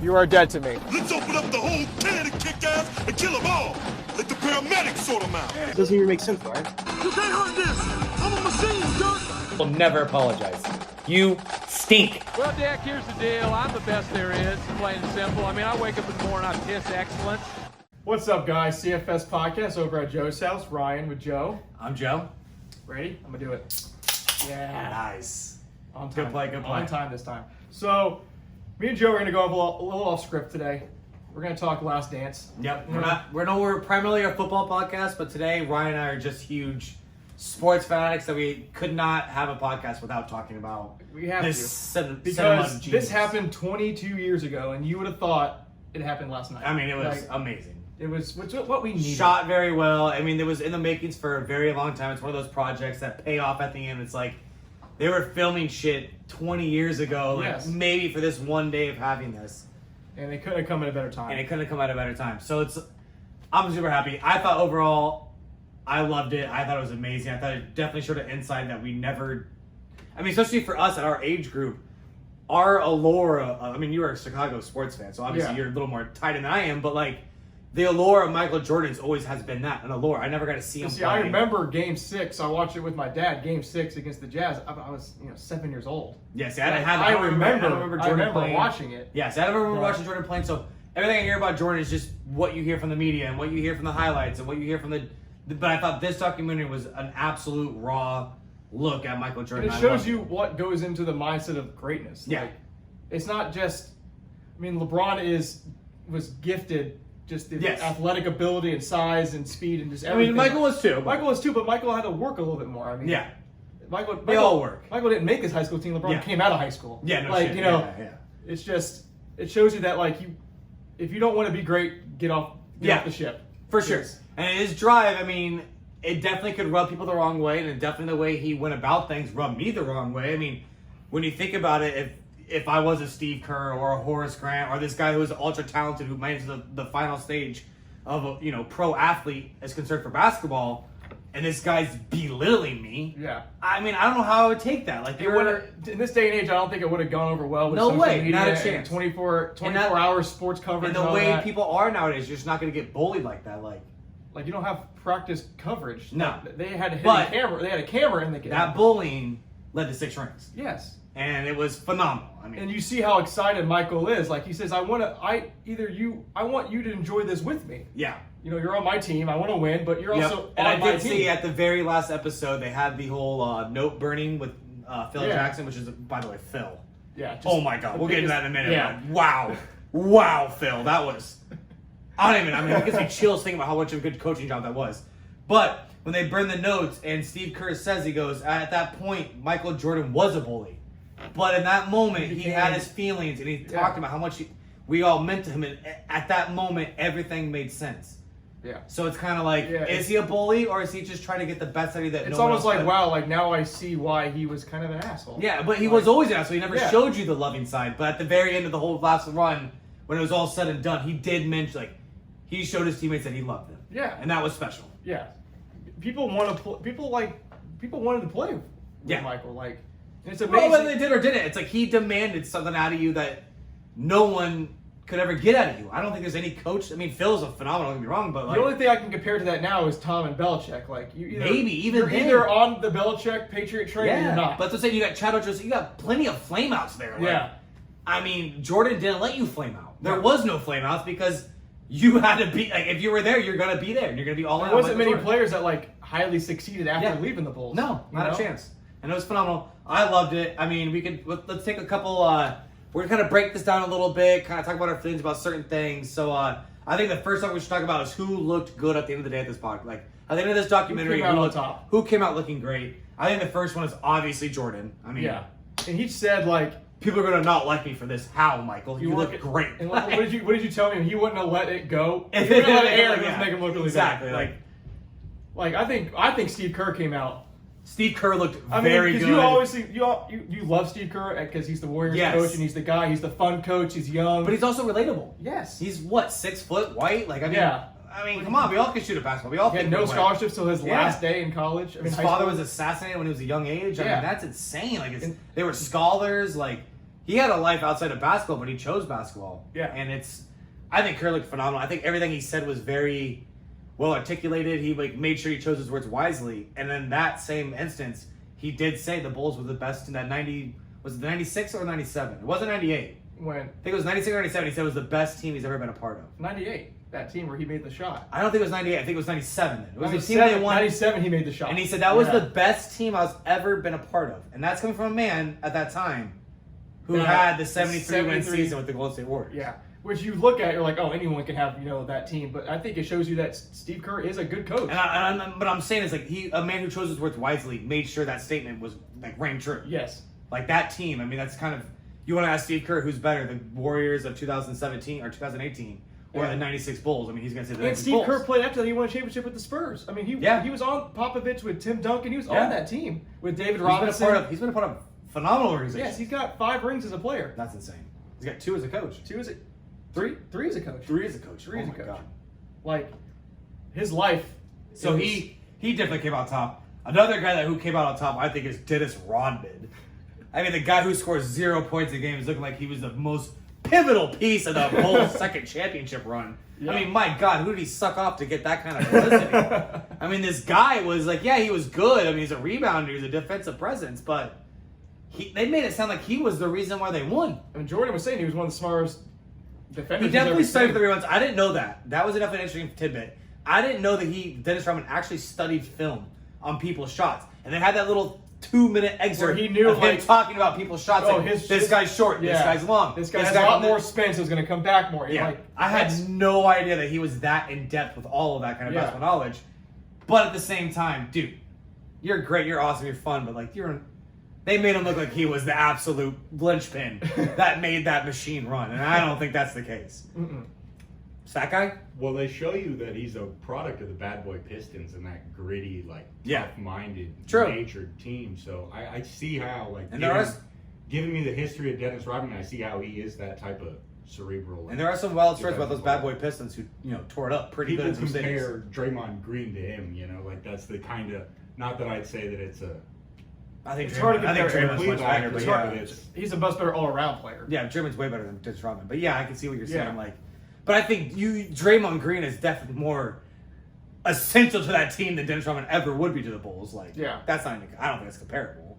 You are dead to me. Let's open up the whole can and kick ass and kill them all. Let the paramedics sort them out. It doesn't even make sense, right? You can't hurt this. I'm a machine, Dirk. Will never apologize. You stink. Well, Dick, here's the deal. I'm the best there is, plain and simple. I mean, I wake up in the morning, I piss excellence. What's up, guys? CFS Podcast over at Joe's house. Ryan with Joe. I'm Joe. Ready? I'm gonna do it. Yeah. Nice. On time. Good play, good play. On time this time. So, me and Joe are gonna go a little off script today. We're gonna talk Last Dance. Yep. We're primarily a football podcast, but today Ryan and I are just huge sports fanatics that we could not have a podcast without talking about. We have this to. Because this happened 22 years ago, and you would have thought it happened last night. I mean, it was amazing. It was what we needed. Shot very well. I mean, it was in the makings for a very long time. It's one of those projects that pay off at the end. It's like they were filming shit 20 years ago, like maybe for this one day of having this. And it couldn't have come at a better time. So I'm super happy. I thought overall, I loved it. I thought it was amazing. I thought it definitely showed an insight that we never, I mean, especially for us at our age group, our allure, I mean, you are a Chicago sports fan, so obviously you're a little more tight in than I am, but like, the allure of Michael Jordan's always has been that, an allure. I never got to see him play. I remember Game 6. I watched it with my dad, Game 6 against the Jazz. I was 7 years old. Yeah, see, I remember watching it. Yeah, see, I remember watching Jordan playing, so everything I hear about Jordan is just what you hear from the media and what you hear from the highlights and what you hear from the but I thought this documentary was an absolute raw look at Michael Jordan. And it shows you what goes into the mindset of greatness. Yeah. Like, it's not just, I mean, LeBron was gifted just the athletic ability and size and speed and just everything. I mean, Michael was too, but Michael had to work a little bit more. I mean, they all work. Michael didn't make his high school team. LeBron came out of high school. Yeah, no like shit. It's just it shows you that like if you don't want to be great, get off the ship for sure. And his drive, I mean, it definitely could rub people the wrong way, and definitely the way he went about things rubbed me the wrong way. I mean, when you think about it, if I was a Steve Kerr or a Horace Grant or this guy who was ultra talented who made it to the final stage of a pro athlete as concerned for basketball, and this guy's belittling me. Yeah. I mean, I don't know how I would take that. Like, in this day and age, I don't think it would have gone over well with no social way, media not a chance. 24 hour sports coverage. And the way people are nowadays, you're just not going to get bullied like that. Like you don't have practice coverage. No. Like, they had to hit a camera. They had a camera in the game. That bullying led to 6 rings. Yes. And it was phenomenal. I mean, and you see how excited Michael is. Like he says, I want you to enjoy this with me. Yeah. You're on my team. I want to win, but you're also on and I my did team. see at the very last episode they had the whole note burning with Phil Jackson, which is, by the way, Phil. Yeah. Oh my God, we'll get into that in a minute. Yeah. Wow, Phil, that was. It gives me chills thinking about how much of a good coaching job that was. But when they burn the notes, and Steve Kerr says, he goes, at that point, Michael Jordan was a bully. But in that moment, he had his feelings, and he talked about how much we all meant to him. And at that moment, everything made sense. Yeah. So it's kind of like, is he a bully, or is he just trying to get the best out of you that it's no one almost else like, could? wow, like now I see why he was kind of an asshole. Yeah, but he was always an asshole. He never showed you the loving side. But at the very end of the whole last run, when it was all said and done, he did mention, he showed his teammates that he loved them. Yeah. And that was special. Yeah. People wanted to play with Michael. Like, it's amazing. Well, whether they did or didn't, it's like he demanded something out of you that no one could ever get out of you. I don't think there's any coach. I mean, Phil's a phenomenal, don't get me wrong, but the only thing I can compare to that now is Tom and Belichick. Like, you're either on the Belichick Patriot train or you're not. But let's say you got Chad Ochocinco, you got plenty of flameouts there. I mean, Jordan didn't let you flame out. There was no flameouts because you had to be, if you were there, you're going to be there. And you're going to be all in. There wasn't many players that, highly succeeded after leaving the Bulls. No, not a chance. And it was phenomenal. I loved it. I mean, let's take a couple, we're going to kind of break this down a little bit, kind of talk about our feelings about certain things. So, I think the first thing we should talk about is who looked good at the end of the day at this podcast. Like, at the end of this documentary, who came out looking great. I think the first one is obviously Jordan. I mean, and he said, people are going to not like me for this. How, Michael? You look great. And what did you tell me? He wouldn't have let it go. He wouldn't have let it air and just make him look really bad. Exactly. I think Steve Kerr came out. Steve Kerr looked very good. You love Steve Kerr because he's the Warriors coach and he's the guy. He's the fun coach. He's young, but he's also relatable. Yes. He's 6 foot, white. I mean, come on. We all can shoot a basketball. We all had no scholarships till his last day in college. His father was assassinated when he was a young age. I mean, that's insane. They were scholars. he had a life outside of basketball, but he chose basketball. Yeah. And I think Kerr looked phenomenal. I think everything he said was very well articulated. He made sure he chose his words wisely. And in that same instance, he did say the Bulls were the best in that 90. Was it the 96 or 97? It wasn't 98. When I think it was 96 or 97. He said it was the best team he's ever been a part of. 98, that team where he made the shot. I don't think it was 98. I think it was 97 then. It was the team 97, they won. 97, he made the shot. And he said that was Yeah. the best team I've ever been a part of. And that's coming from a man at that time who Yeah. had the 73 win 73 season with the Golden State Warriors. Yeah. Which you look at, you're like, oh, anyone can have, that team. But I think it shows you that Steve Kerr is a good coach. But I'm saying is a man who chose his words wisely made sure that statement was rang true. Yes. Like that team, I mean, that's kind of, you want to ask Steve Kerr who's better, the Warriors of 2017 or 2018 or the 96 Bulls. I mean, he's going to say the And 96 Steve Bulls. Kerr played after that. He won a championship with the Spurs. I mean, he was on Popovich with Tim Duncan. He was Yeah. on that team with David He's Robinson. been a part of phenomenal organizations. Yes, he's got 5 rings as a player. That's insane. He's got 2 as a coach. 2 as a 3? 3 as a coach. 3 as a coach. 3 Oh as a my coach. God. Like his life. So is- he definitely came out top. Another guy who came out on top, I think, is Dennis Rodman. I mean, the guy who scores 0 points a game is looking like he was the most pivotal piece of the whole second championship run. Yeah. I mean, my God, who did he suck off to get that kind of publicity? I mean, this guy was he was good. I mean, he's a rebounder, he's a defensive presence, but they made it sound like he was the reason why they won. I mean, Jordan was saying he was one of the smartest defenders. He definitely he's studied ever for seen. the rebounds. I didn't know that. That was definitely an interesting tidbit. I didn't know that Dennis Rodman actually studied film on people's shots. And they had that little 2-minute excerpt Where he knew, of him talking about people's shots. Oh, Like, this guy's short, this guy's long. This guy has a lot more spin, so he's going to come back more. Yeah, Like, I that's- had no idea that he was that in depth with all of that kind of Yeah. basketball knowledge. But at the same time, dude, you're great, you're awesome, you're fun, but they made him look like he was the absolute linchpin that made that machine run, and I don't think that's the case. Is that guy? Well, they show you that he's a product of the Bad Boy Pistons and that gritty, Yeah. tough-minded, True. natured team. So I see how, And there are giving me the history of Dennis Rodman, I see how he is that type of cerebral. And there are some wild stories about those defensive Bad Boy Pistons who, tore it up pretty People good in some cities. compare Draymond Green to him, that's the kind of, not that I'd say that it's a, I think It's hard to I think compare Draymond's complete much better, lack, but it's yeah. hard to- He's a much better all-around player. Yeah, Draymond's way better than Dennis Rodman. But yeah, I can see what you're saying. Yeah. But I think Draymond Green is definitely more essential to that team than Dennis Rodman ever would be to the Bulls. That's not even, I don't think it's comparable.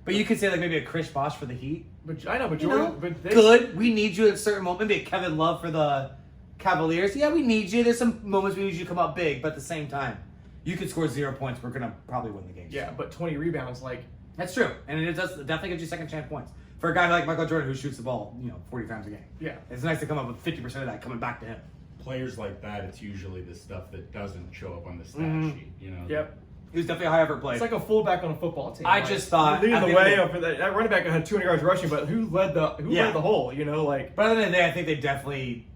But you could say maybe a Chris Bosh for the Heat. But I know, but You Jordan, know, but good. We need you at a certain moment. Maybe a Kevin Love for the Cavaliers. Yeah, we need you. There's some moments we need you to come up big, but at the same time, you could score 0 points. We're gonna probably win the game. Yeah, but 20 rebounds, That's true, and it does definitely get you second chance points for a guy like Michael Jordan who shoots the ball 40 times a game. Yeah. It's nice to come up with 50% of that coming back to him. players like that, it's usually the stuff that doesn't show up on the stat sheet, Yep. He was definitely a high effort play. It's like a fullback on a football team. I just thought- you're at leading the the end way of up for that running back had 200 yards rushing, but who led the whole? But at the end of the day, I think they definitely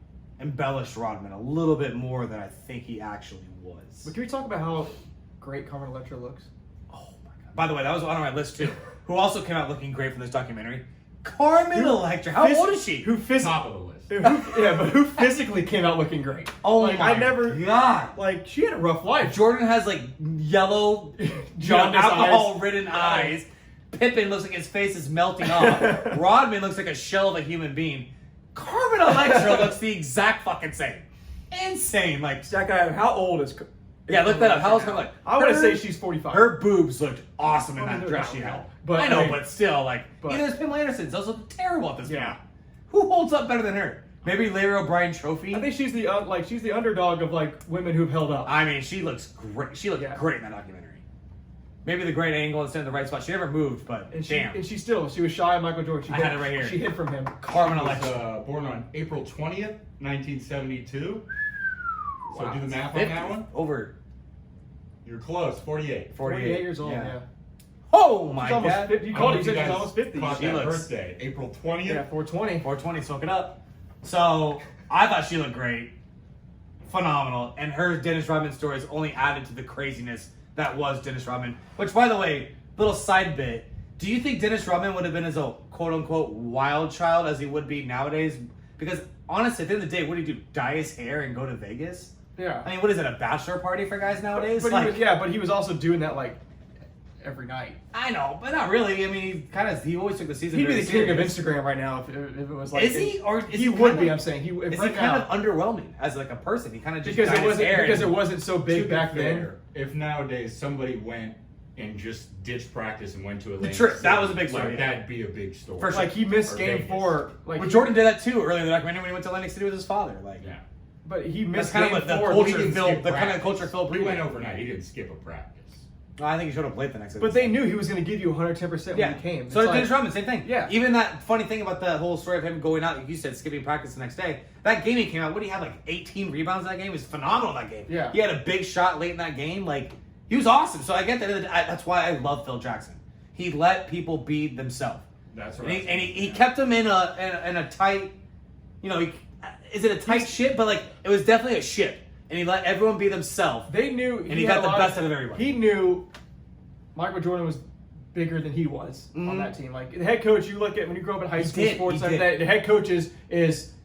embellished Rodman a little bit more than I think he actually was. But can we talk about how great Carmen Electra looks? Oh my god! By the way, that was on my list too. Who also came out looking great from this documentary? Carmen Electra. How old is she? Who Top of the list. but who physically came out looking great? Oh like, my I never god! like she had a rough life. Jordan has yellow, Jaundice alcohol-ridden eyes. Pippen looks like his face is melting off. Rodman looks like a shell of a human being. Carmen Electra looks the exact fucking same. Insane. Like, That guy, how old is? yeah, look that up. How old's Carmen Electra? I want to Her- say she's 45. Her boobs looked awesome in I mean, that they're dress not she had. real, but I know, like- but still, but- either Pamela Anderson's also terrible at this Yeah. point. Who holds up better than her? Maybe Larry O'Brien Trophy. I think she's the she's the underdog of like women who've held up. I mean, she looks great. She looked Yeah. great in that documentary. Maybe the great angle and stand in the right spot. She never moved, but And damn. she was shy of Michael Jordan. She I had it right here. She hid from him. Carmen He was Electra. born on April 20th, 1972. So Wow. do the math on 50. that one. Over You're close, 48. 48 years old. Yeah. Oh my She's almost god. 50. You I called hope it. You said guys she's almost 50. caught She that looks- birthday, April 20th. Yeah, 420. 420, soak it up. So I thought she looked great. Phenomenal. And her Dennis Rodman story is only added to the craziness that was Dennis Rodman. Which, by the way, little side bit. Do you think Dennis Rodman would have been as a quote-unquote wild child as he would be nowadays? Because honestly, at the end of the day, what do you do? Dye his hair and go to Vegas? Yeah. I mean, what is it, a bachelor party for guys nowadays? But Like, but he was also doing that like every night. I know, but not really. I mean, he always took the season. He'd be very the king of serious. Instagram right now if it was like. Is he? Or is he he would kinda- be? I'm saying he. If Is right he kind now, of underwhelming as like a person? He kind of just because dyed it his wasn't hair because it and- wasn't so To big be back then. fair, if nowadays somebody went and just ditched practice and went to Atlantic trip, City, that was a big story, Like, yeah. that'd be a big story. For sure. Like he missed Or game Vegas. 4. Like Well, Jordan did that too earlier in the documentary when he went to Atlantic City with his father. Like, Yeah. but he that's missed kind of game what the 4. culture He didn't filled. skip The kind of practice. culture filled. He went overnight. He didn't skip a practice. I think he should have played the next day. But they knew he was going to give you 110% when he came. So It's did Dennis like- Rodman, same thing. Yeah. Even that funny thing about the whole story of him going out, like you said, skipping practice the next day. That game he came out, what did he have, like 18 rebounds in that game? It was phenomenal that game. Yeah. He had a big shot late in that game. Like, he was awesome. So I get that. That's why I love Phil Jackson. He let people be themselves. That's what And he kept them in a tight, is it a tight ship? But like, it was definitely a ship. And he let everyone be themselves. They knew, And he had got a the lot best out of everybody. He knew Michael Jordan was bigger than he was on that team. Like the head coach, you look at when you grow up in high school did, sports he like did. that. The head coach is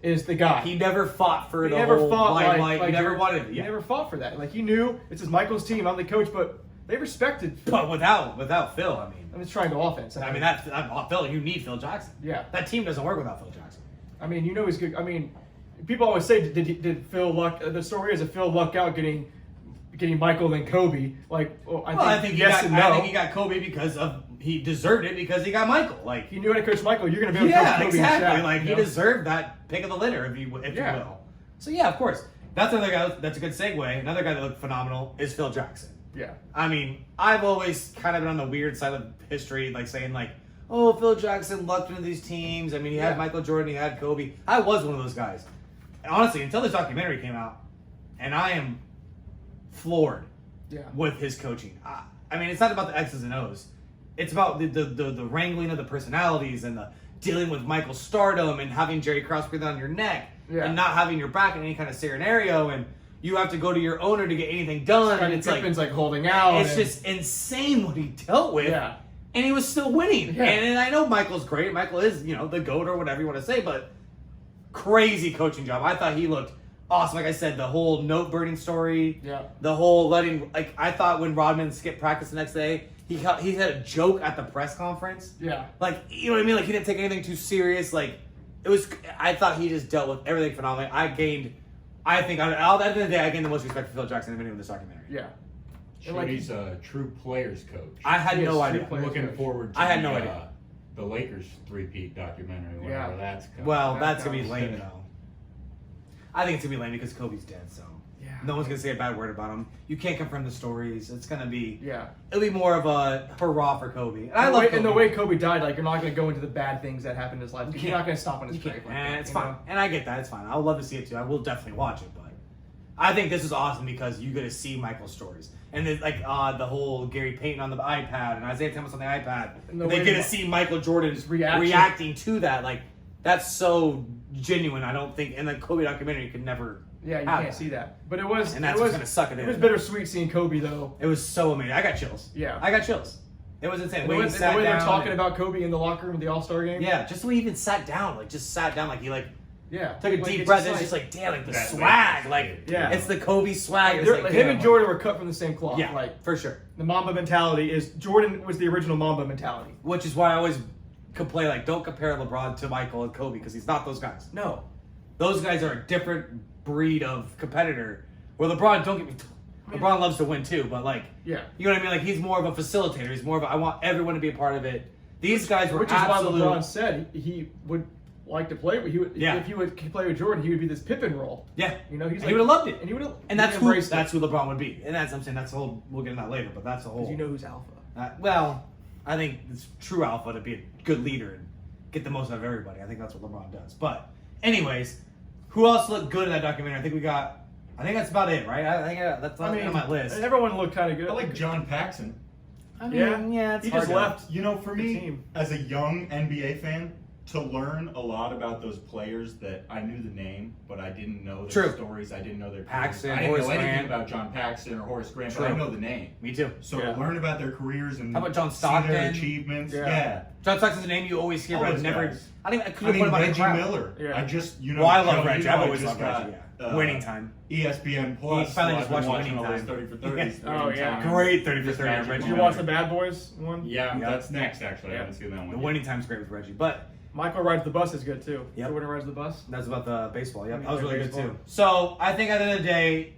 the guy. He never fought for He the never whole fought limelight. like he never you're- wanted it. He Yeah. never fought for that. Like he knew this is Michael's team. I'm the coach, but they respected. But without Phil, I mean. I'm just trying to offense. I mean, that's Phil. You need Phil Jackson. Yeah. That team doesn't work without Phil Jackson. I mean, he's good. I mean, people always say, did Phil luck? The story is that Phil lucked out getting Michael than Kobe. Like, I think yes and no. I think he got Kobe because he deserved it because he got Michael. Like, He knew how to coach Michael. You're going to be able to coach yeah, Kobe exactly. and Shaq, Like you he know? deserved that pick of the litter, if you Yeah. will. So yeah, of course. That's another guy. That's a good segue. Another guy that looked phenomenal is Phil Jackson. Yeah. I mean, I've always kind of been on the weird side of history, like saying like, oh, Phil Jackson lucked into these teams. I mean, he Yeah. had Michael Jordan, he had Kobe. I was one of those guys. And honestly, until this documentary came out, and I am floored Yeah. with his coaching. I mean, it's not about the X's and O's. It's about the wrangling of the personalities and the dealing with Michael's stardom and having Jerry Krause breathe on your neck Yeah. and not having your back in any kind of scenario, and you have to go to your owner to get anything done. Scottie And it's like Pippen's like holding out. it's and- just insane what he dealt with. Yeah. And he was still winning. Yeah. And I know Michael's great. Michael is, the GOAT or whatever you want to say, but crazy coaching job. I thought he looked awesome. Like I said, the whole note burning story. Yeah. The whole I thought when Rodman skipped practice the next day, he had a joke at the press conference. Yeah. Like, you know what I mean? Like, he didn't take anything too serious. Like, I thought he just dealt with everything phenomenally. I think, at the end of the day, I gained the most respect for Phil Jackson in any of this documentary. Yeah. Sure, like- he's a true players coach. I had He no is idea. true players Looking coach. forward to I had no idea. the Lakers three-peat documentary, whenever Yeah. that's coming. Well, That that's going to be counts. lame, though. I think it's going to be lame because Kobe's dead, so. Yeah. No one's going to say a bad word about him. You can't confirm the stories. It's going to be. Yeah. It'll be more of a hurrah for Kobe. And I love Kobe. And the way Kobe died, like you're not going to go into the bad things that happened in his life. You're not going to stop on his You grave. can't. like And that, it's you fine. know? And I get that. It's fine. I would love to see it too. I will definitely watch it, but I think this is awesome because you get to see Michael's stories. And then, the whole Gary Payton on the iPad and Isaiah Thomas on the iPad. And the And they way get to Mi- see Michael Jordan's reaction. reacting to that. Like, that's so genuine. I don't think, and the Kobe documentary could never. Yeah, you have can't see that. But it was. And that's it was, what's gonna suck at the It end was of it. bittersweet seeing Kobe though. It was so amazing. I got chills. Yeah. I got chills. It was insane. And the he way sat they're down talking and- about Kobe in the locker room at the All-Star game. Yeah, just the way he even sat down. Like, just sat down. Like, he, Yeah. took a Like, deep it's breath. just It's just like, damn, like the That swag. Lakers Like, kid. Yeah. it's the Kobe swag. It's They're- like, him damn, and Jordan were cut from the same cloth. Yeah, Like for sure. the Mamba mentality is Jordan was the original Mamba mentality. Which is why I always complain, like, don't compare LeBron to Michael and Kobe because he's not those guys. No. Those guys are a different breed of competitor. Where LeBron, don't get me. LeBron loves to win too, but like, Yeah. you know what I mean? Like, he's more of a facilitator. He's more of a, I want everyone to be a part of it. These guys were Which is absolute. why LeBron said he would like to play. He would, Yeah. If he would play with Jordan, he would be this Pippen role. Yeah, You know, he's and like, he would have loved it. And he would have. And that's who LeBron would be. And that's I'm saying that's the whole. We'll get into that later, but that's the whole. Because you know who's alpha. Well, I think it's true alpha to be a good leader and get the most out of everybody. I think that's what LeBron does. But, anyways, who else looked good in that documentary? I think that's about it, right? I think that's on my list. Everyone looked kind of good. I like John Paxson. I mean, Yeah. it's He hard just to- left. You know, for The me, team. as a young NBA fan, to learn a lot about those players that I knew the name, but I didn't know their True. stories. I didn't know their Paxton, careers. I didn't Horace know anything Grant. about John Paxton or Horace Grant, True. but I know the name. Me too. So Yeah. to learn about their careers and How about John see their Stockton? achievements, Yeah. John Stockton's a name you always hear, All but I've those never. guys. I don't even. I I couldn't mean, put him on Reggie the crowd. Miller. Yeah. I just, Well, I love Joe, Reggie. you I've know, I always just loved Reggie. Yeah. Winning time. ESPN Plus. He finally so just I've been watched watching Winning all those Time. 30 for 30s. Oh, Winning yeah. Time. Great 30 for Just 30 magic Reggie. Did you moment. watch the Bad Boys one? Yeah, Yeah. that's next, actually. I Yeah. haven't seen that one The yet. winning time's great with Reggie, but Michael Rides the Bus is good too. Yep. Jordan Rides the Bus. that's about the baseball. Yep, I mean, that was really good baseball. too. So I think at the end of the day,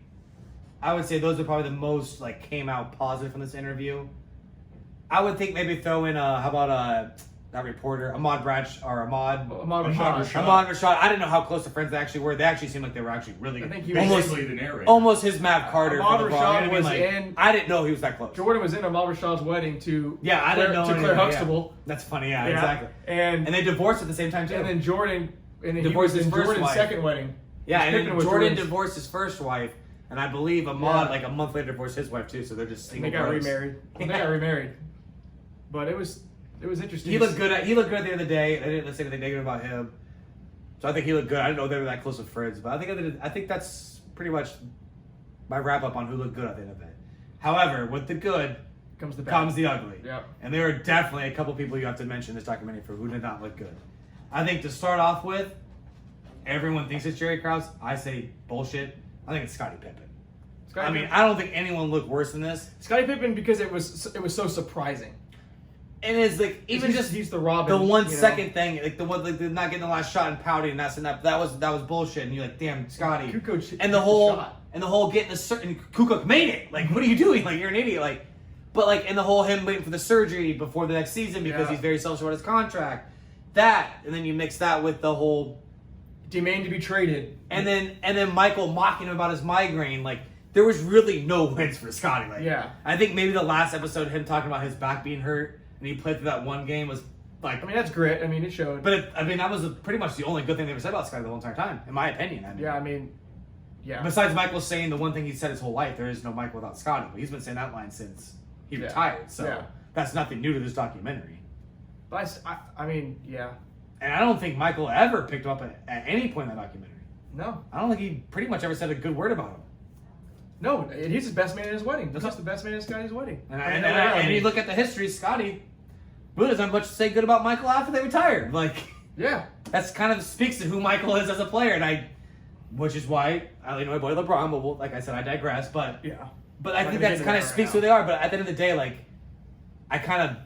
I would say those are probably the most like came out positive from this interview. I would think maybe throw in how about that reporter Ahmad Branch or Ahmad. Ahmad Ahmad Rashad. Rashad. Ahmad Rashad. I didn't know how close the friends they actually were. They actually seemed like they were actually really good. I think he was almost, Basically the narrator. almost his Matt Carter. Ahmad for LeBron. Rashad You know what I mean? was Like, in- I didn't know he was that close. Jordan was in Ahmad Rashad's wedding to Yeah, I didn't know to any Claire of that, yeah. Huxtable. That's funny. Yeah, Yeah. exactly. And And they divorced at the same time too. and then Jordan and he Divorced was his in first Jordan's wife. second wedding. yeah, and Pippen then was Jordan Jordan's- divorced his first wife, and I believe Ahmad Yeah. like a month later divorced his wife too. So they're just And single they got bros. remarried. Well, they got remarried. But it was interesting. He to looked see. good. He looked good at the end of the day. I didn't say anything negative about him, so I think he looked good. I didn't know they were that close with friends, but I think that's pretty much my wrap up on who looked good at the end of it. However, with the good Comes the bad. comes the ugly. Yep. And there are definitely a couple people you have to mention in this documentary for who did not look good. I think to start off with, everyone thinks it's Jerry Krause. I say bullshit. I think it's Scottie Pippen. Scottie I mean, Pippen. I don't think anyone looked worse than this. Scottie Pippen because it was so surprising. And it's like even he's, just he's the Robin. the 1 you know? second thing, like the one like the not getting the last shot and pouting and that was bullshit. And you're like, damn, Scotty. Kukoc And the hit whole shot. getting the certain Kukoc made it. Like, what are you doing? Like, you're an idiot. Like, but like, and the whole him waiting for the surgery before the next season because Yeah. he's very selfish about his contract. That, and then you mix that with the whole, Demand to be traded. and then Michael mocking him about his migraine. Like, there was really no wins for Scotty. Like, Yeah. I think maybe the last episode, him talking about his back being hurt and he played through that one game was like. I mean, that's grit. I mean, it showed. But that was pretty much the only good thing they ever said about Scotty the whole entire time, in my opinion. I mean, yeah, I mean, yeah. besides Michael saying the one thing he said his whole life, there is no Michael without Scotty. But he's been saying that line since he Yeah. retired, so Yeah. that's nothing new to this documentary. But I mean, yeah. And I don't think Michael ever picked him up at any point in that documentary. No. I don't think he pretty much ever said a good word about him. No, and he's his best man at his wedding. This is the best man at Scotty's wedding. And you look at the history, Scotty really doesn't have much to say good about Michael after they retired. Like, Yeah. that's kind of speaks to who Michael is as a player, and which is why I know my boy LeBron. But like I said, I digress. But Yeah. I Not think gonna get that into kind that of right speaks now. who they are. But at the end of the day, like, I kind of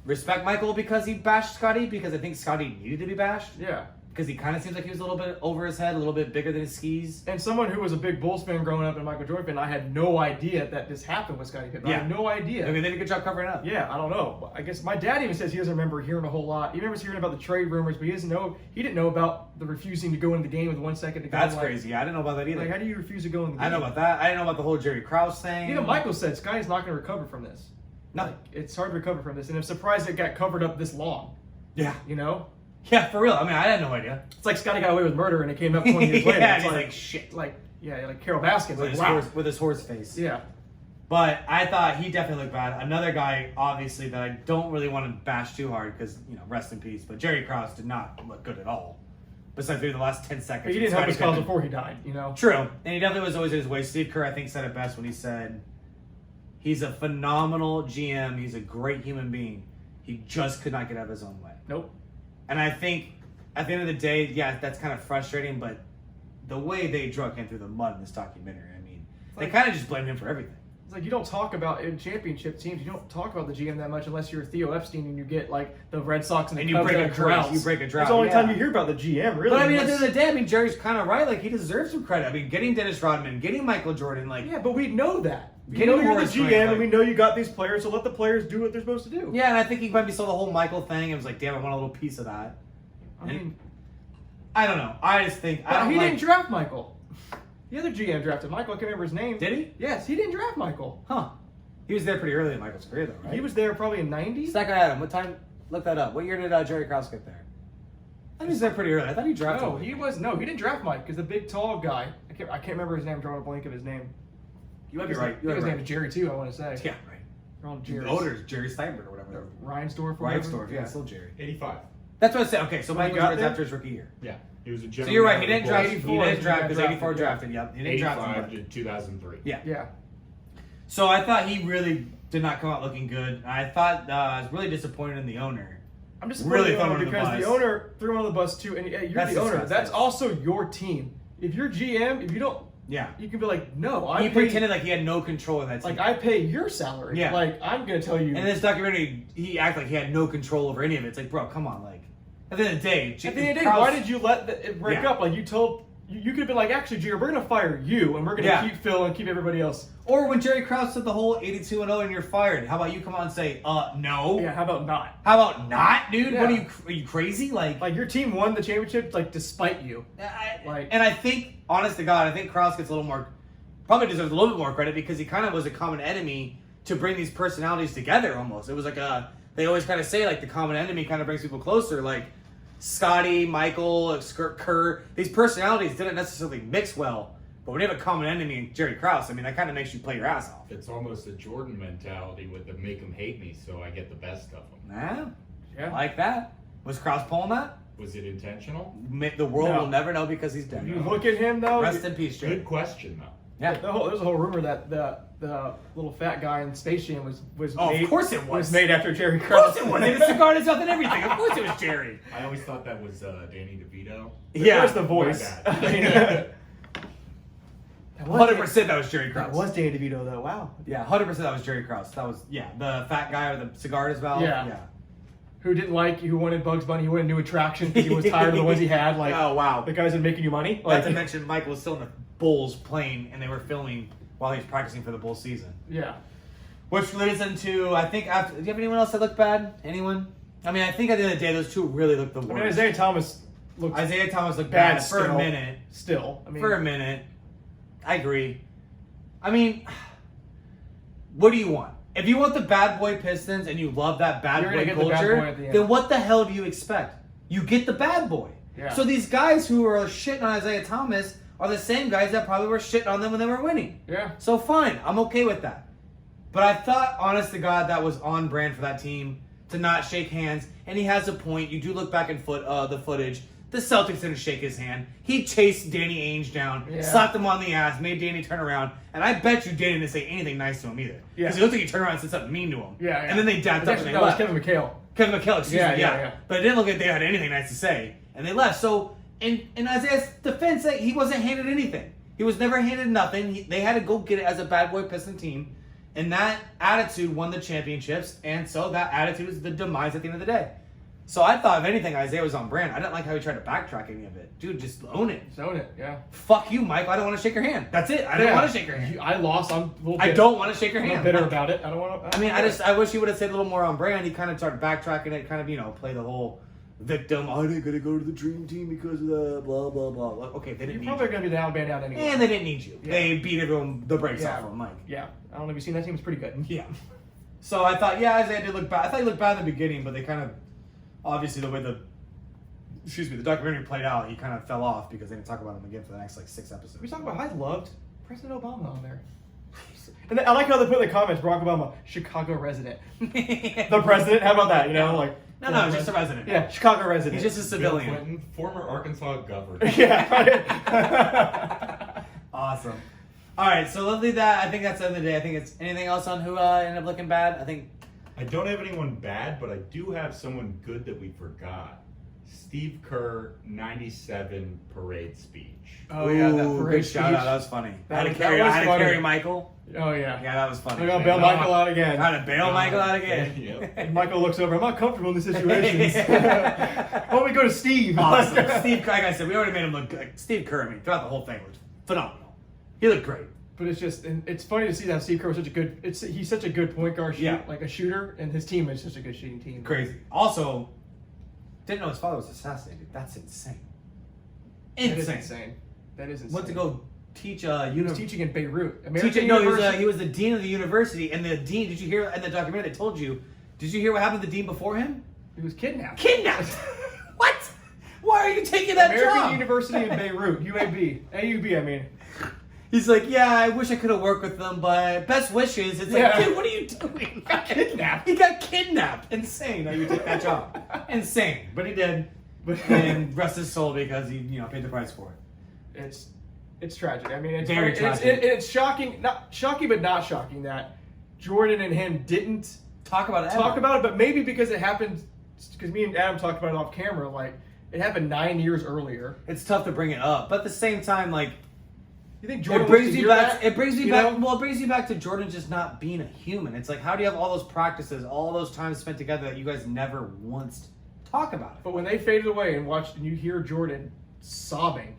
respect Michael because he bashed Scotty because I think Scotty needed to be bashed Yeah. because he kind of seems like he was a little bit over his head, a little bit bigger than his skis. And someone who was a big Bulls fan growing up and Michael Jordan fan, I had no idea that this happened with Scottie Pippen. I had no idea. I mean, they did a good job covering it up. Yeah, I don't know. I guess my dad even says he doesn't remember hearing a whole lot. He remembers hearing about the trade rumors, but he didn't know about the refusing to go into the game with 1 second to go. That's Like, crazy. I didn't know about that either. Like, how do you refuse to go in the game? I know about that. I didn't know about the whole Jerry Krause thing. Even Michael said Scotty's not going to recover from this. No. Like, it's hard to recover from this, and I'm surprised it got covered up this long. Yeah. You know, Yeah, for real. I mean, I had no idea. it's like Scotty got away with murder, and it came up 20 years later. Yeah, It's and he's like, shit. like Carol Baskins. With Like, his, wow. with his horse face. Yeah. But I thought he definitely looked bad. Another guy, obviously, that I don't really want to bash too hard because, rest in peace. But Jerry Krause did not look good at all. Besides maybe the last 10 seconds. But he didn't help his Scottie cause Pippen. before he died. You know. True. And he definitely was always in his way. Steve Kerr, I think, said it best when he said, he's a phenomenal GM. He's a great human being. He just could not get out of his own way. Nope. And I think at the end of the day, yeah, that's kind of frustrating, but the way they drug him through the mud in this documentary, I mean, they kind of just blamed him for everything. It's like you don't talk about in championship teams. You don't talk about the GM that much unless you're Theo Epstein and you get like the Red Sox and the And you Cubs break that a have drought. droughts. You break a drought. That's the only time yeah. you hear about the GM, really. But I mean, at the unless- end of the day, I mean, Jerry's kind of right. Like, he deserves some credit. I mean, getting Dennis Rodman, getting Michael Jordan, like, yeah, but we know that. We Getting know you're the Horace GM, Grant, and we like- know you got these players, so let the players do what they're supposed to do. yeah, and I think he maybe saw the whole Michael thing and was like, damn, I want a little piece of that. I mean, I don't know. I just think, I but don't he like, didn't draft Michael. The other GM drafted Michael. I can't remember his name. Did he? Yes, he didn't draft Michael. Huh. He was there pretty early in Michael's career, though, right? He was there probably in '90s. Stack Adam, what time? Look that up. What year did Jerry Krause get there? I think he was there pretty early. I thought he drafted No, him. he didn't draft Mike because the big tall guy. I can't remember his name. I'm drawing a blank of his name. You might be I right. think You might his be name right. is Jerry too. I want to say. Yeah, right. They're all The Jerry's. owner's Jerry Steinberg or whatever. Reinsdorf. or whatever. Reinsdorf, yeah, still Jerry. 85. That's what I said. Okay, so When Mike he was got Reds there? after his rookie year. Yeah, he was a So general. you're right. He manager didn't of draft. the He Bulls. didn't draft because 84 drafted, drafted. Yep. He didn't draft 85 somebody. to 2003. Yeah. Yeah. So I thought he really did not come out looking good. I thought I was really disappointed in the owner. I'm disappointed Really in the thrown owner under the because the bus. owner threw him on the bus too, and you're That's the owner. disgusting. That's also your team. If you're GM, if you don't, Yeah. you can be like, no, He I pretended like he had no control of that team. like I pay your salary. Yeah. Like I'm gonna tell you. And in this documentary, he acted like he had no control over any of it. It's like, bro, come on. Like, at the end of the day, At the end of the day, Krause- why did you let it break Yeah. up? Like you told, you could have been like, actually, Junior, we're gonna fire you, and we're gonna Yeah. keep Phil and keep everybody else. Or when Jerry Krause said the whole 82-0 and you're fired, how about you come on and say, no? Yeah, how about not? How about not, dude? Yeah. What are you crazy? Like your team won the championship, like despite you. And I think, honest to God, I think Krause gets a little more, probably deserves a little bit more credit because he kind of was a common enemy to bring these personalities together almost. It was like they always kind of say like the common enemy kind of brings people closer. Like Scotty, Michael, Kerr, these personalities didn't necessarily mix well. But when you have a common enemy in Jerry Krause, I mean, that kind of makes you play your ass off. It's almost a Jordan mentality with the make them hate me so I get the best of them. Nah, Yeah. like that. Was Krause pulling that? Was it intentional? The world No. will never know because he's dead. You look at him though. Rest in peace, Jerry. Good question though. Yeah. There's a whole rumor that the little fat guy in Space Jam was Oh, of made, course it was. made after Jerry Of Krause. course it was. He had a cigar in his mouth and everything. Of course it was Jerry. I always thought that was Danny DeVito. Yeah. Where's the voice? My I mean, bad. that was 100% that was Jerry That Krause. was Danny DeVito though. Wow. Yeah, 100% that was Jerry Krause. That was, yeah, the fat guy with the cigar in his mouth. Yeah. Who wanted Bugs Bunny? Who wanted new attraction because he was tired of the ones he had. Like, Oh, wow. the guys that are making you money. Not Like, to mention, Michael was still in the Bulls plane and they were filming while he was practicing for the Bulls season. yeah. Which leads into, I think, after. Do you have anyone else that looked bad? Anyone? I mean, I think at the end of the day, those two really looked the worst. I mean, Isaiah Thomas looked Isaiah Thomas looked bad bad for still. a minute. Still, I mean, For a minute. I agree. I mean, what do you want? If you want the bad boy Pistons and you love that bad You're gonna boy get the bad culture, boy at the end. then what the hell do you expect? You get the bad boy. Yeah. So these guys who are shitting on Isaiah Thomas are the same guys that probably were shitting on them when they were winning. Yeah. So fine, I'm okay with that. But I thought, honest to God, that was on brand for that team to not shake hands. And he has a point. You do look back in the footage. The Celtics didn't shake his hand. He chased Danny Ainge down, Yeah. slapped him on the ass, made Danny turn around. And I bet you Danny didn't say anything nice to him either. Yeah. Because he looked like he turned around and said something mean to him. Yeah. And then they dapped up and Actually, they that was left. Kevin McHale. Kevin McHale, excuse Yeah, me, yeah, yeah. yeah. But it didn't look like they had anything nice to say. And they left. So, in Isaiah's defense, he wasn't handed anything. He was never handed nothing. They had to go get it as a bad boy Piston team. And that attitude won the championships. And so that attitude is the demise at the end of the day. So I thought, if anything, Isaiah was on brand. I didn't like how he tried to backtrack any of it. Dude, just own it. Just own it. Yeah. Fuck you, Mike. I don't want to shake your hand. That's it. I don't want to shake your hand. I lost. I'm a little I bit, don't want to shake your I'm hand. bitter about it. I don't want to. I mean, I wish he would have said a little more on brand. He kind of started backtracking it, kind of, play the whole victim. I didn't gonna go to the dream team because of the blah blah blah. Like, okay, they You're didn't need probably you. going to be down, band down anyway. And they didn't need you. Yeah. They beat everyone the brakes Yeah. off of Mike. Yeah. I don't know if you've seen that team. It's pretty good. Yeah. So I thought, Isaiah did look bad. I thought he looked bad in the beginning, but they kind of, obviously the way the documentary played out, he kind of fell off because they didn't talk about him again for the next 6 episodes. We talk about I loved President Obama on there. And then I like how they put in the comments, Barack Obama, Chicago resident. The president, how about that? Like No, just a resident. Yeah, Chicago resident. He's just a Bill civilian. Clinton, former Arkansas governor. Yeah. Awesome. All right, so let's leave that. I think that's the end of the day. I think it's anything else on who ended up looking bad. I think I don't have anyone bad, but I do have someone good that we forgot. Steve Kerr, 97 parade speech. Oh yeah, that Ooh, parade good shout out. speech. That was funny. That I had was- to carry, that was I had to funny. carry Michael. Oh yeah. Yeah, that was funny. I got to bail Michael out again. I had to bail Michael out again. Yep. And Michael looks over. I'm not comfortable in these situations. Why don't we go to Steve? Awesome. Steve, like I said, we already made him look good. Steve Kerr, throughout the whole thing, was phenomenal. He looked great. But it's just, and it's funny to see that Steve Kerr was such a good. He's such a good point guard, Yeah. like a shooter, and his team is such a good shooting team. Crazy. Also, didn't know his father was assassinated. That's insane. That is insane. That is insane. Went to go teach He was university. teaching in Beirut. American Teaching, no, University. he was the dean of the university, and the dean. Did you hear in the documentary? They told you. Did you hear what happened to the dean before him? He was kidnapped. Kidnapped. What? Why are you taking that American job? University in Beirut, UAB, AUB. I mean, He's like, yeah, I wish I could have worked with them, but best wishes. It's Yeah. like, dude, what are you doing? He got kidnapped. He got kidnapped. Insane how you take that job. Insane. But he did. And rest his soul because he, paid the price for it. It's tragic. I mean, it's Very it's, tragic. it's shocking, not shocking, but not shocking that Jordan and him didn't Talk about it. talk about it. But maybe because it happened, because me and Adam talked about it off camera. Like it happened 9 years earlier. It's tough to bring it up, but at the same time, like, You think Jordan it wants brings to you hear back. that? It brings me You back. know? Well, it brings you back to Jordan just not being a human. It's like, how do you have all those practices, all those times spent together that you guys never once talk about it? But when they faded away and watched, and you hear Jordan sobbing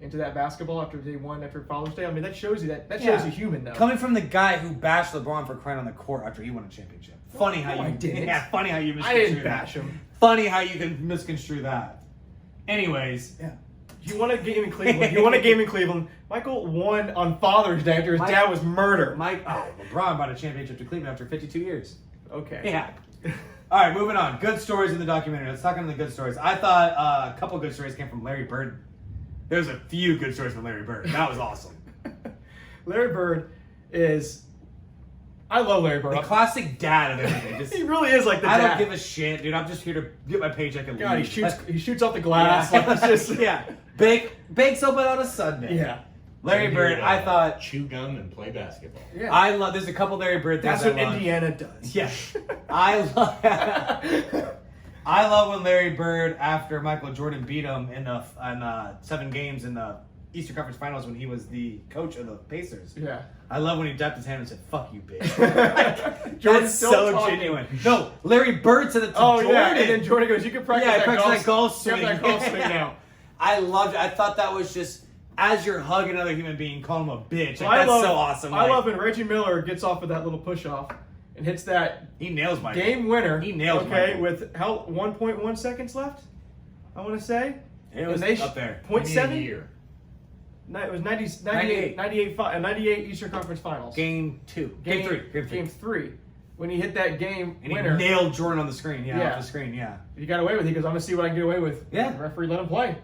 into that basketball after they won after Father's Day, I mean that shows you that shows Yeah. you human though. Coming from the guy who bashed LeBron for crying on the court after he won a championship. Funny how No, you I didn't. Yeah, funny how you I misconstrue didn't that. bash him. Funny how you can misconstrue that. Anyways, yeah. You won a game in Cleveland. You won a game in Cleveland. Michael won on Father's Day after his dad was murdered. LeBron brought a championship to Cleveland after 52 years. Okay. Yeah. All right, moving on. Good stories in the documentary. Let's talk on the good stories. I thought a couple good stories came from Larry Bird. There's a few good stories from Larry Bird. That was awesome. Larry Bird is. I love Larry Bird. The classic dad of everything. Just, He really is like the I dad. don't give a shit, dude. I'm just here to get my paycheck and God, leave. he shoots off the glass. Yeah. Like it's just yeah. Bakes open on a Sunday. Yeah. Larry I'm Bird, here to I thought chew gum and play basketball. Yeah. I love. There's a couple Larry Bird things. That's what I love. Indiana does. Yeah, I love. I love when Larry Bird, after Michael Jordan beat him in 7 games in the Eastern Conference Finals when he was the coach of the Pacers. Yeah. I love when he dapped his hand and said, "Fuck you, bitch." Jordan's That's still so talking. genuine. No, Larry Bird said it to Oh Jordan. yeah, and then Jordan goes, "You can practice Yeah, that practice golf, that golf you have that swing." golf swing now." I loved it. I thought that was just, as you're hugging another human being, call him a bitch. Like, I that's love, so awesome. I Like, love when Reggie Miller gets off with that little push off and hits that he nails Michael. game winner. He nails Okay, Michael. with 1.1 seconds left. I want to say. It was And they up there. Give me a 0.7. year. It was 98 Eastern Conference Finals. Game 2. Game 3. Game 3. When he hit that game And winner, he nailed Jordan on the screen. Yeah, Yeah. off the screen. Yeah. he got away with it. He goes, "I'm gonna see what I can get away with." Yeah. The referee let him play.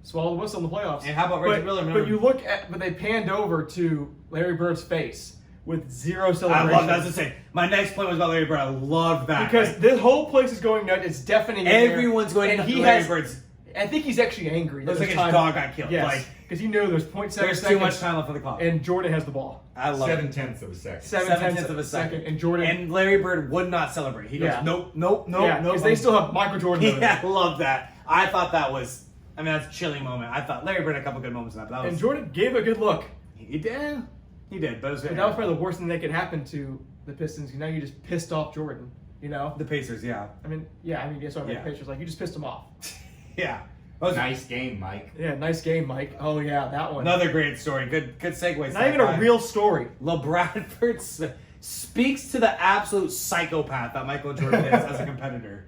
Swallow the whistle in the playoffs. And how about Reggie Miller? But you look at, but they panned over to Larry Bird's face with zero I celebration. love that. I was gonna say, my next point was about Larry Bird. I love that. Because Like, this whole place is going nuts. It's deafening. in there. everyone's going and nuts he for Larry has. Bird's. I think he's actually angry. Looks that like there's his dog got killed. Yes, Like, because you know there's 0.7 there's seconds. too much time left on the clock. And Jordan has the ball. I love 7/10 of a second. 7/10 of a second. And Jordan. And Larry Bird would not celebrate. He goes, Yeah. nope, nope, nope, yeah, nope. because they still have Michael Jordan. over Yeah, I there. love that. I thought that was, that's a chilling moment. I thought Larry Bird had a couple good moments in that, but that was. And Jordan gave a good look. He did. He did, but it was. But that was probably the worst thing that could happen to the Pistons. Now you just pissed off Jordan. You know. The Pacers, yeah. I mean, guess what? Yeah. The Pacers, like you just pissed him off. Yeah. That was Nice game, Mike. Yeah, nice game, Mike. Oh yeah, that one. another great story. Good segue. Not even a real story. LeBradford speaks to the absolute psychopath that Michael Jordan is as a competitor.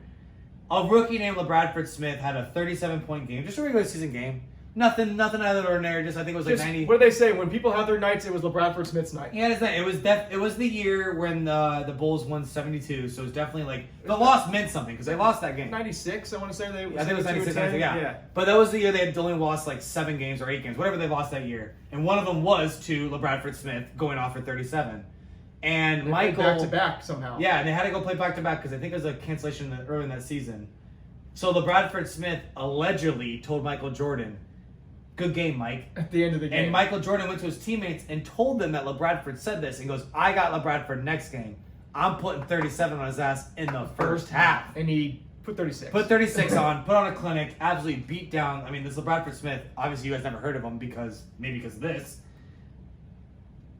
A rookie named LeBradford Smith had a 37-point game, just a regular season game. Nothing out of the ordinary. Just I think it was like Just, 90. what do they say? When people have their nights, it was LeBradford Smith's night. Yeah, it was the year when the Bulls won 72. So it was definitely like the loss meant something because they lost that game. 96, I want to say they. I think it was 96, 10. yeah. But that was the year they had only lost like 7 games or 8 games, whatever they lost that year. And one of them was to LeBradford Smith going off for 37. And They Michael played back to back somehow. Yeah, and they had to go play back to back because I think it was a cancellation early in that season. So LeBradford Smith allegedly told Michael Jordan, "Good game, Mike." At the end of the game. And Michael Jordan went to his teammates and told them that LeBradford said this and goes, "I got LeBradford next game. I'm putting 37 on his ass in the first half." and he put 36. Put 36 on, put on a clinic, absolutely beat down. I mean, this LeBradford Smith, obviously you guys never heard of him because of this.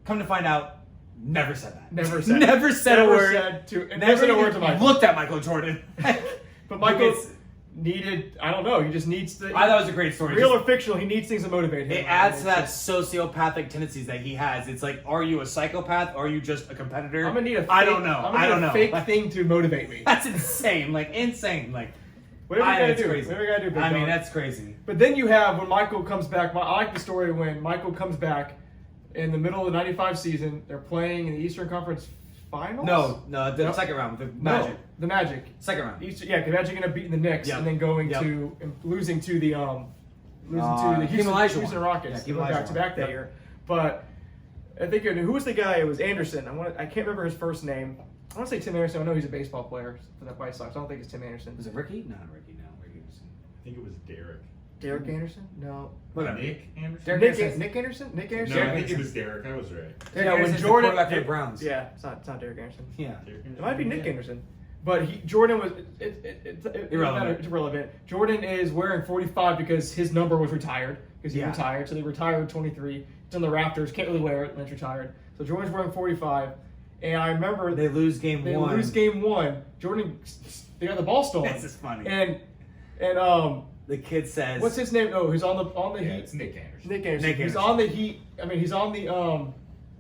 Come to find out, never said that. Never said. Never said a word. Never said a word to Michael. Looked at Michael Jordan. But Michael It's- needed. I don't know. He just needs to. I thought it was a great story. Real Just- or fictional, he needs things to motivate him. It adds to that sociopathic tendencies that he has. It's like, are you a psychopath or are you just a competitor? I'm gonna need a. Fake, I don't know. I'm I don't need a know. fake Like, thing to motivate me. that's insane. Like insane. Like Whatever you gotta it's do. crazy. Whatever you gotta do. Big I mean, dog. that's crazy. But then you have when Michael comes back. I like the story when Michael comes back in the middle of the '95 season. They're playing in the Eastern Conference Finals. No, the No. second round with the No, Magic. the Magic. Second round. Eastern, yeah, the Magic ended up beating the Knicks Yep. and then going Yep. to and losing to the Hakeem Houston Olajuwon. Rockets. Yeah, Hakeem They went back to Olajuwon. back that Yep. year. But I think who was the guy? It was Anderson. I can't remember his first name. I want to say Tim Anderson. I know he's a baseball player for the White Sox. I don't think it's Tim Anderson. Was it Ricky? No, not Ricky. No, Ricky Anderson. I think it was Derek. Derek Anderson? No. Whatever. Nick Anderson? Derek Nick Anderson. Nick Anderson? Nick No, Anderson? I think it was Derek. I was right. Yeah, when Anderson's the Jordan quarterback for the Browns. Yeah, it's not Derek Anderson. Yeah. It might be Nick Anderson. But Jordan was Irrelevant. It's irrelevant. Jordan is wearing 45 because his number was retired because he Yeah. retired. So they retired 23. It's on the Raptors. Can't really wear it when it's retired. So Jordan's wearing 45. And I remember They lose game they one. lose game one. Jordan, they got the ball stolen. This is funny. And The kid says, what's his name? Oh, he's on the Yeah, Heat. it's Nick Anderson. Nick Anderson. Nick He's Anderson. on the Heat. I mean, he's on the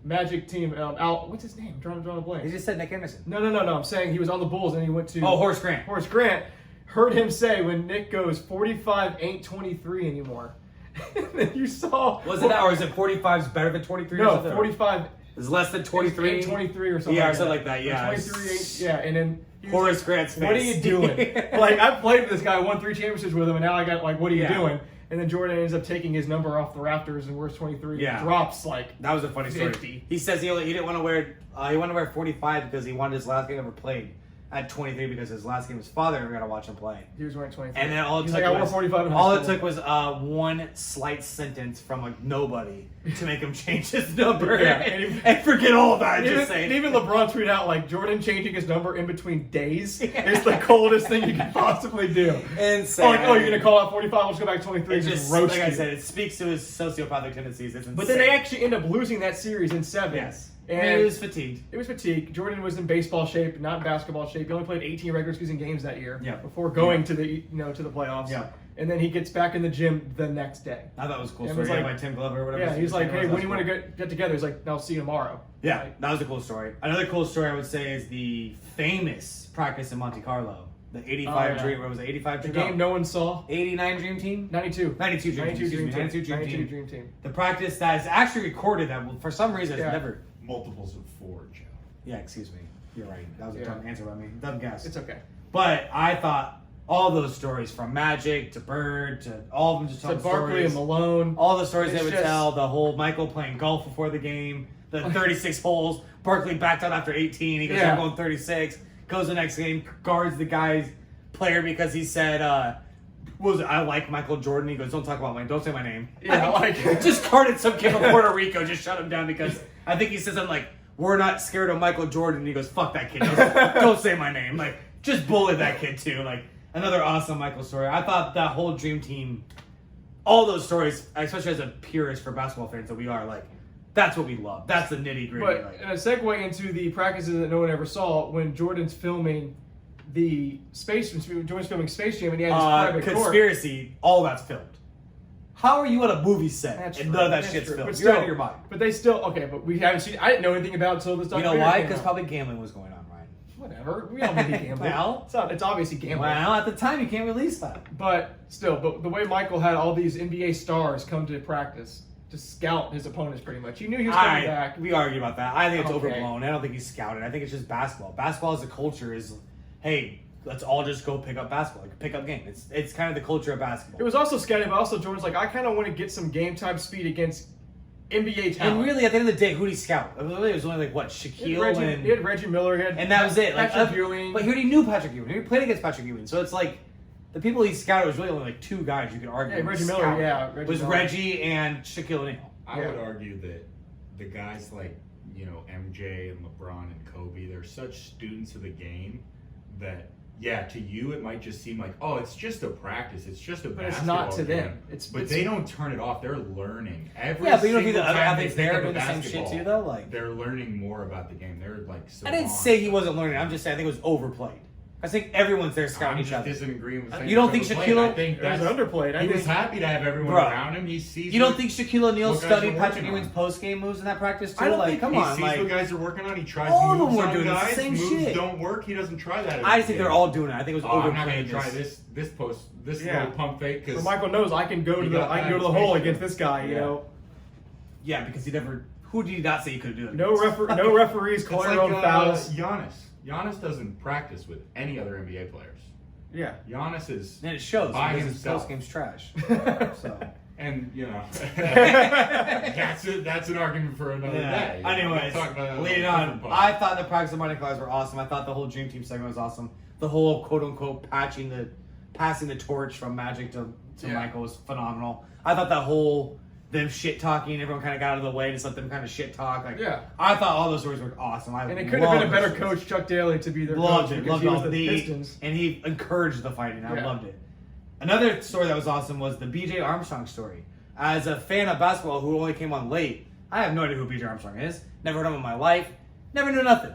Magic team. What's his name? I'm drawing a blank. He just said Nick Anderson. No. I'm saying he was on the Bulls and he went to Oh, Horace Grant. Horace Grant. Heard him say when Nick goes 45 ain't 23 anymore. Then you saw. Was it that, or is it 45 is better than 23? or No, something? 45 is less than 23. ain't 23 or something. Yeah, or like something that. like that. Or Yeah. 23 ain't. Yeah, and then. he was Horace like, Grant's what are face. you doing? Like, I played with this guy, won 3 championships with him, and now I got, like, what are you Yeah. doing? And then Jordan ends up taking his number off the Raptors and wears 23. Yeah. Drops, like, That was a funny story. 50. He says he didn't want to wear he wanted to wear 45 because he wanted his last game ever played at 23 because his last game his father never got to watch him play. he was wearing 23. And then all it He's took like, I wore was 45 in high all it school. took was one slight sentence from like nobody to make him change his number Yeah, and and forget all about it. Just And saying. even LeBron tweeted out, like, Jordan changing his number in between days is the coldest thing you can possibly do. Insane. Oh, like, you're going to call out 45, let's go back to 23 It and just just roast like I you. said, it speaks to his sociopathic tendencies. It's insane. But then they actually end up losing that series in 7. yes, And and he was fatigued. it was fatigue. Jordan was in baseball shape, not in basketball shape. He only played 18 regular season games that year Yeah. before going to the to the playoffs. Yeah. And then he gets back in the gym the next day. I thought it was a cool And it story was like- by Tim Glover or whatever. Yeah, he's like, hey, when do you want to go? get together? He's like, no, see you tomorrow. Yeah, Like, that was a cool story. Another cool story I would say is the famous practice in Monte Carlo. The 85 Oh, yeah. Dream, what was it, 85 the Dream? game no one saw. 89 Dream Team? 92. 92 Dream Team. 92 excuse Dream me, Team. 92 Dream 92 Team. Dream Team. The practice that is actually recorded that for some reason Yeah. it's never. Multiples of 4, Joe. Yeah, excuse me. You're right. That was a Yeah. dumb answer by me. Dumb guess. It's okay. But I thought all those stories from Magic to Bird to all of them just So telling Barkley stories. and Malone. All the stories It's they would just- tell, the whole Michael playing golf before the game, the 36 holes, Barkley backed out after 18, he goes, Yeah. I'm going 36, goes the next game, guards the guy's player because he said, what was it, I like Michael Jordan, he goes, don't say my name. Yeah, I like it. Just guarded some kid from Puerto Rico, just shut him down because I think he says something like, we're not scared of Michael Jordan, and he goes, fuck that kid, don't say my name. Like, just bully that kid too, like, another awesome Michael story. I thought that whole Dream Team, all those stories, especially as a purist for basketball fans that we are, like, that's what we love. That's the nitty gritty. But Like, in a segue into the practices that no one ever saw, when Jordan's filming Jordan's filming Space Jam and he had his private court. conspiracy, all that's filmed. How are you on a movie set That's and true. none of that That's shit's true. filmed? But You're out still- of your mind. But they still but we haven't seen. I didn't know anything about it until this You know documentary. why? came Because out. probably gambling was going on, Ryan. Whatever. We all know he gambled. Well. It's obviously gambling. Well, at the time, you can't release that. But still, but the way Michael had all these NBA stars come to practice to scout his opponents, pretty much. He knew he was coming back. We argue about that. I think it's Okay. overblown. I don't think he's scouted. I think it's just basketball. Basketball as a culture is, hey, let's all just go pick up basketball, like pick up game. It's kind of the culture of basketball. It was also scouting, but also Jordan's like, I kind of want to get some game time speed against NBA talent. and really, at the end of the day, who did he scout? It was only like what, he had Shaquille Reggie, he had Reggie Miller, he had and that was it. Like, Patrick Ewing. But he already knew Patrick Ewing. He played against Patrick Ewing, so it's like the people he scouted was really only like 2 guys you could argue. Yeah, Reggie scouted. Miller, yeah, Reggie was Miller. Reggie and Shaquille O'Neal. I Yeah. would argue that the guys like, MJ and LeBron and Kobe, they're such students of the game that, yeah, to you it might just seem like, oh, it's just a practice, it's just a But it's basketball not to game. them. But they don't turn it off. They're learning every. Yeah, but you don't think single the other time athletes they pick there up doing a the same shit basketball, too, though? Like, they're learning more about the game. They're like. I didn't say he wasn't learning. I'm just saying I think it was overplayed. I think everyone's there scouting I'm each just other. disagreeing with You don't think Shaquille- I think It was that's underplayed. I He was think- happy to have everyone Bro, around him. He sees. You don't what- think Shaquille O'Neal what guys studied are Patrick working Ewing's on. post game moves in that practice too? I don't like, think come He on, sees like what guys are working on. He tries all of them moves were on doing the guys. same moves shit. don't work. He doesn't try that. I just think they're all doing it. I think it was Oh, I'm not overplayed. gonna try this post, this Yeah. little pump fake But because Michael knows I can go to He the got that hole information. against this guy. You Yeah. know, Yeah, because he never. Who did he not say he could do it? no referees it's call like their own fouls. Giannis. Giannis doesn't practice with any other NBA players. Yeah. Giannis is And it shows by because his himself. post game's trash. So And that's an argument for another day. Anyways, We'll talk about that leading on a on. different I pod. thought the practice of Monday class were awesome. I thought the whole Dream Team segment was awesome. The whole quote unquote passing the torch from Magic to Michael was phenomenal. I thought that whole them shit talking, everyone kind of got out of the way, just let them kind of shit talk. Like, I thought all those stories were awesome. And it couldn't have been a better coach, Chuck Daly, to be their coach. Loved he was all the Pistons. and he encouraged the fighting. I loved it. Another story that was awesome was the B.J. Armstrong story. As a fan of basketball who only came on late, I have no idea who B.J. Armstrong is. Never heard of him in my life. Never knew nothing.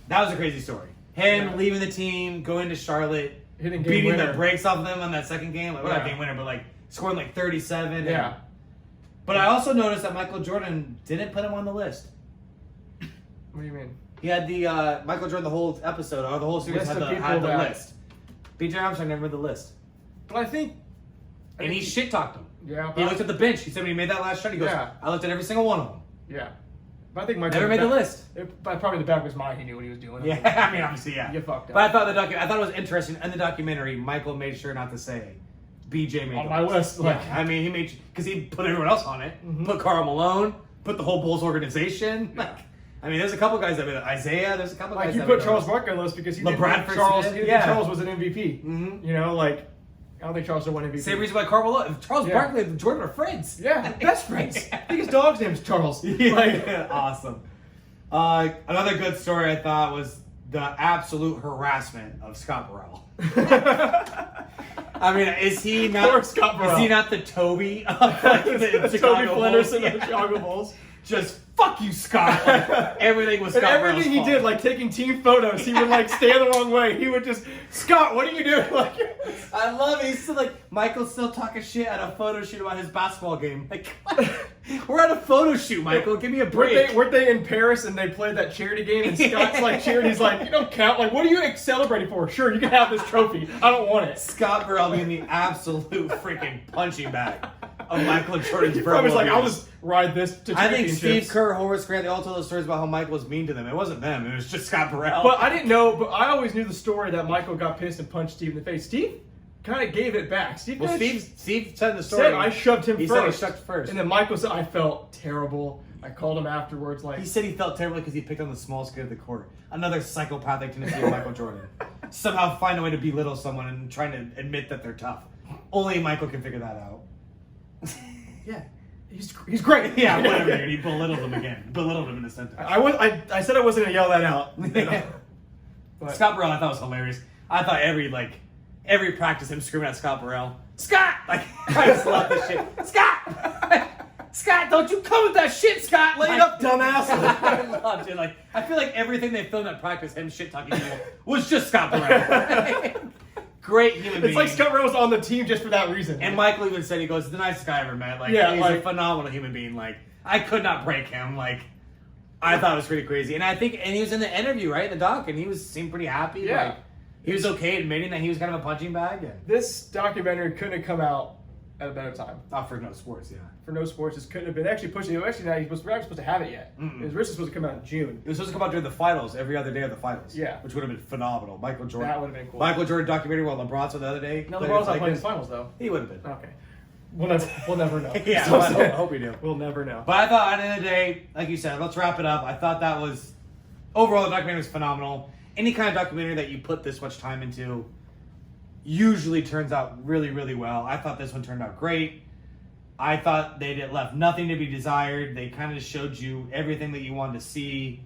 That was a crazy story. Him leaving the team, going to Charlotte, Hitting game beating winner. the brakes off of them on that second game. Like, well, not game winner, but like scoring like 37. Yeah. But I also noticed that Michael Jordan didn't put him on the list. What do you mean? He had the Michael Jordan, the whole episode or the whole series List had of the people that- list. B.J. Armstrong never made the list, But I think. and he shit talked him. Yeah. He looked at the bench. He said when he made that last shot, he goes, Yeah. "I looked at every single one of them." Yeah. But I think Michael Never made the list. But probably in the back of his mind, he knew what he was doing. Yeah, I mean, obviously, yeah. You fucked up. But I thought I thought it was interesting. In the documentary, Michael made sure not to say BJ made On the my list, Yeah, like- I mean, he made because he put everyone else on it. Put Karl Malone, put the whole Bulls organization. Like, I mean, there's a couple guys that made it. Isaiah. There's a couple Like guys. you that put made Charles it. Barkley on the list because he didn't LeBron think Charles. Smith, He didn't yeah. think Charles was an MVP. Mhm. You know, like I don't think Charles should win MVP. Same reason why Karl Malone, Charles Yeah. Barkley, and Jordan are friends. Yeah, best friends. I think his dog's name is Charles. Like, Awesome. Another good story I thought was the absolute harassment of Scott Burrell. I mean, is he not? Poor Scott Burrell. Is he not the Toby of like, the Toby Chicago Flanders Bulls? and the Yeah. Chicago Bulls. Just fuck you, Scott. Like, everything was And Scott everything he Burrell's did, fault. like taking team photos, he would like stand the wrong way. He would just, Scott, what are you doing? Like, I love it. He's still like Michael's still talking shit at a photo shoot about his basketball game. Like, we're at a photo shoot, Michael. Give me a break. weren't they in Paris and they played that charity game and Scott's like cheering? He's like, you don't count. Like, what are you celebrating for? Sure, you can have this trophy. I don't want it. Scott Burrell being the absolute freaking punching bag of Michael Jordan's He probably was like, verbal I'll abuse. just ride this to I think championships. Steve Kerr, Horace Grant, they all told those stories about how Michael was mean to them. It wasn't them. It was just Scott Burrell. But I didn't know, but I always knew the story that Michael got pissed and punched Steve in the face. Steve kind of gave it back. Steve well, kinda Steve said in the story. said I shoved him he first. said he shoved first. And then Michael said, I felt terrible. I called him afterwards like, He said he felt terrible because he picked on the smallest kid of the court. Another psychopathic tendency of Michael Jordan. Somehow find a way to belittle someone and trying to admit that they're tough. Only Michael can figure that out. yeah, he's great. Yeah, whatever, dude. He belittled him again. Belittled him in a sentence. I said I wasn't going to yell that out. You know? But- Scott Burrell, I thought was hilarious. I thought every practice him screaming at Scott Burrell, Scott! Like, I just love this shit. Scott! Scott, don't you come with that shit, Scott! Lay it up, dumbass. I loved it. Like, I feel like everything they filmed at practice, him shit talking people, was just Scott Burrell. Great human being. It's like Scott Burrell was on the team just for that reason. And Michael even said, he goes, the nicest guy I ever met. Like, Yeah, he's like- a phenomenal human being. Like, I could not break him. Like, I thought it was pretty crazy. And I think, and he was in the interview, right, in the doc, and he seemed pretty happy. Yeah. Like, he was okay admitting that he was kind of a punching bag. And, This documentary couldn't have come out at a better time. not for no sports, yeah. For no sports, this couldn't have been actually pushing it. Actually, we're not supposed to have it yet. Mm-mm. It was originally supposed to come out in June. It was supposed to come out during the finals, every other day of the finals. Yeah. Which would have been phenomenal. Michael Jordan. That would have been cool. Michael Jordan documentary while LeBron saw the other day. No, players LeBron's not like playing this. the finals though. He would have been. Okay, we'll never know. Yeah, So I I'm saying, hope we do. We'll never know. But I thought at the end of the day, like you said, let's wrap it up. I thought that was, overall, the documentary was phenomenal. Any kind of documentary that you put this much time into usually turns out really, really well. I thought this one turned out great. I thought they left nothing to be desired. They kind of showed you everything that you wanted to see,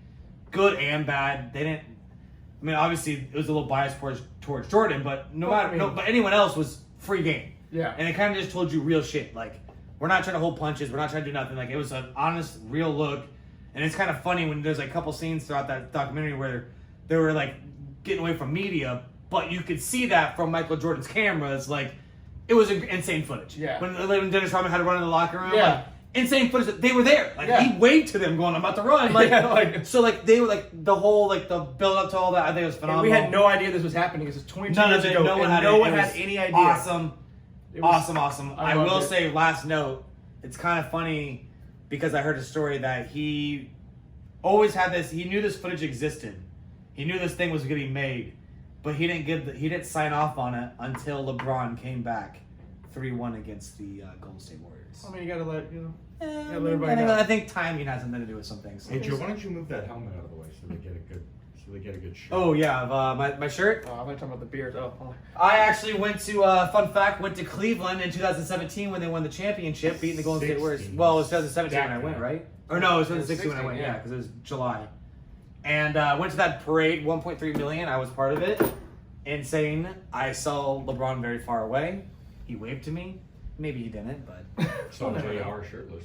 good and bad. They didn't. I mean, obviously, it was a little biased towards Jordan, but but anyone else was free game. Yeah. And it kind of just told you real shit. Like, we're not trying to hold punches. We're not trying to do nothing. Like, it was an honest, real look. And it's kind of funny when there's like a couple scenes throughout that documentary where they were like getting away from media, but you could see that from Michael Jordan's cameras. Like, it was insane footage. Yeah. When Dennis Rodman had to run in the locker room. Yeah. Like, insane footage. They were there. Like, Yeah. he waved to them going, I'm about to run. Like, Yeah, like- so like they were like the whole like the build up to all that. I think it was And phenomenal. we had no idea this was happening. This was 22 None years of it. ago. No one and had no it. one It had was any idea. Awesome. It was- Awesome. I I loved will it. say, last note, it's kind of funny because I heard a story that he always had this. He knew this footage existed. He knew this thing was getting made, but he didn't sign off on it until LeBron came back 3-1 against the Golden State Warriors. I mean, you gotta let I, let mean, everybody I think, know. I think timing has something to do with some things. Hey Joe, why don't you move that helmet out of the way so they get a good shot? Oh yeah, my shirt. Oh, I'm talking about the beers. Oh. I actually went to fun fact, went to Cleveland in 2017 when they won the championship, beating the Golden State Warriors. 16. Well, it was 2017 when I That went, guy. right? Or no, it was 2016 when I 16, went. yeah. Yeah, because it was July. And went to that parade, 1.3 million. I was part of it. Insane. I saw LeBron very far away. He waved to me. Maybe he didn't, but Saw JR shirtless.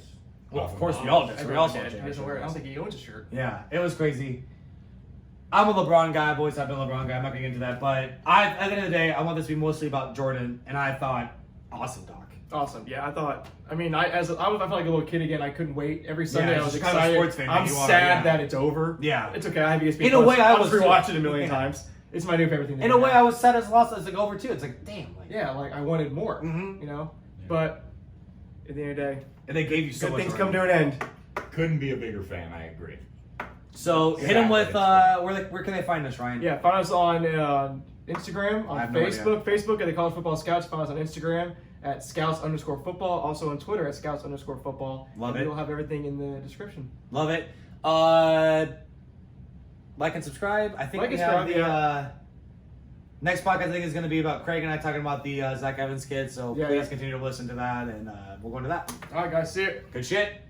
well, of course we all did. We Everyone all saw did. He doesn't wear it. I don't think he owns a shirt. Yeah, it was crazy. I'm a LeBron guy. I've always been a LeBron guy. I'm not going to get into that. But at the end of the day, I want this to be mostly about Jordan. And I thought, awesome, Doc. Awesome. Yeah, I felt like a little kid again. I couldn't wait. Every Sunday I was just kind of a excited. sports fan I'm that you are, sad yeah. that it's over. Yeah. It's okay. I have ESPN. In a way, I I'll was just rewatch too. it a million Yeah. times. It's my new favorite thing. to In do a way, now. I was sad as lost as like over too. It's like, damn. Like, Yeah, like I wanted more. Mhm. You know, Yeah. but at the end of the day, And they gave you so good much. things come already. to an end. Couldn't be a bigger fan. I agree. So hit them with where can they find us, Ryan? Yeah, find us on Instagram, I on have no Facebook. Facebook at the College Football Scouts. Find us on Instagram at Scouts_football. Also on Twitter at Scouts_football. Love and it. We'll have everything in the description. Love it. Like and subscribe. I think Like we and have subscribe, the yeah. next podcast. I think is going to be about Craig and I talking about the Zach Evans kid. So Yeah, please yeah. continue to listen to that, and we'll go into that. All right, guys. See you. Good shit.